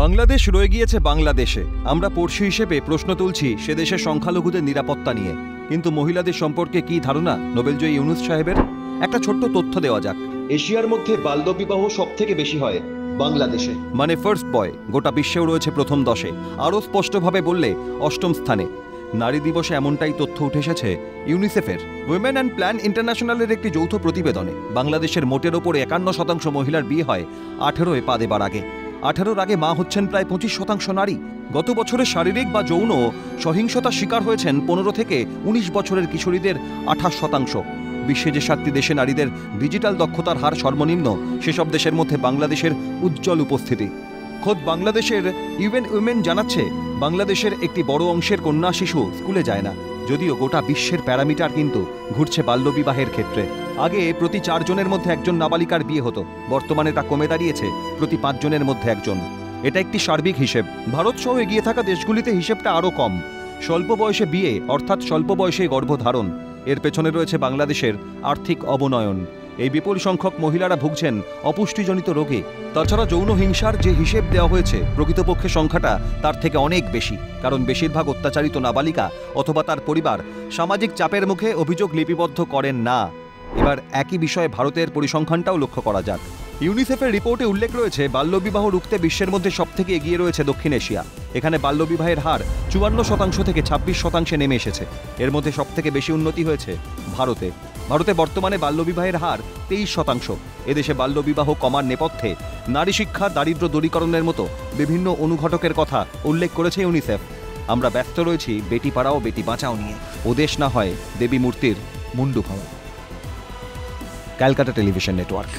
বাংলাদেশ রয়ে গিয়েছে বাংলাদেশে। আমরা পড়শি হিসেবে প্রশ্ন তুলছি সে দেশের সংখ্যালঘুদের নিরাপত্তা নিয়ে, কিন্তু মহিলাদের সম্পর্কে কি ধারণা নোবেলজয়ী ইউনুস সাহেবের? একটা ছোট্ট তথ্য দেওয়া যাক। এশিয়ার মধ্যে বাল্যবিবাহ সব থেকে বেশি হয় বাংলাদেশে, মানে ফার্স্ট বয়। গোটা বিশ্বেও রয়েছে প্রথম 10-এ, আরও স্পষ্টভাবে বললে 8ম স্থানে। নারী দিবসে এমনটাই তথ্য উঠে এসেছে ইউনিসেফের উইমেন অ্যান্ড প্ল্যান ইন্টারন্যাশনালের একটি যৌথ প্রতিবেদনে। বাংলাদেশের মোটের ওপর 51% মহিলার বিয়ে হয় 18-এ পা দেবার আগে। 18-র আগে মা হচ্ছেন প্রায় 25% নারী। গত বছরে শারীরিক বা যৌন সহিংসতার শিকার হয়েছেন 15 থেকে 19 বছরের কিশোরীদের 28%। বিশ্বে যে 7টি দেশে নারীদের ডিজিটাল দক্ষতার হার সর্বনিম্ন, সেসব দেশের মধ্যে বাংলাদেশের উজ্জ্বল উপস্থিতি। খোদ বাংলাদেশের ইউএন উইমেন জানাচ্ছে, বাংলাদেশের একটি বড় অংশের কন্যা শিশু স্কুলে যায় না। যদিও গোটা বিশ্বের প্যারামিটার কিন্তু ঘুরছে বাল্যবিবাহের ক্ষেত্রে। আগে প্রতি 4 জনের মধ্যে একজন নাবালিকার বিয়ে হতো, বর্তমানে তা কমে দাঁড়িয়েছে প্রতি 5 জনের মধ্যে একজন। এটা একটি সার্বিক হিসেব। ভারত সহ এগিয়ে থাকা দেশগুলিতে হিসেবটা আরও কম। স্বল্প বয়সে বিয়ে অর্থাৎ স্বল্প বয়সে গর্ভধারণ, এর পেছনে রয়েছে বাংলাদেশের আর্থিক অবনয়ন। এই বিপুল সংখ্যক মহিলারা ভুগছেন অপুষ্টিজনিত রোগে। তাছাড়া যৌন হিংসার যে হিসেব দেওয়া হয়েছে, প্রকৃতপক্ষে সংখ্যাটা তার থেকে অনেক বেশি, কারণ বেশিরভাগ অত্যাচারিত নাবালিকা অথবা তার পরিবার সামাজিক চাপের মুখে অভিযোগ লিপিবদ্ধ করেন না। এবার একই বিষয়ে ভারতের পরিসংখ্যানটাও লক্ষ্য করা যাক। ইউনিসেফের রিপোর্টে উল্লেখ রয়েছে, বাল্যবিবাহ রুখতে বিশ্বের মধ্যে সবথেকে এগিয়ে রয়েছে দক্ষিণ এশিয়া। এখানে বাল্যবিবাহের হার 54% থেকে 26% নেমে এসেছে। এর মধ্যে সবথেকে বেশি উন্নতি হয়েছে ভারতে। ভারতে বর্তমানে বাল্যবিবাহের হার 23%। এদেশে বাল্যবিবাহ কমার নেপথ্যে নারী শিক্ষা, দারিদ্র্য দূরীকরণের মতো বিভিন্ন অনুঘটকের কথা উল্লেখ করেছে ইউনিসেফ। আমরা ব্যস্ত রয়েছি বেটি পড়াও বেটি বাঁচাও নিয়ে। ও দেশ না হয় দেবী মূর্তির মুন্ডু ভাঙা। Calcutta television network.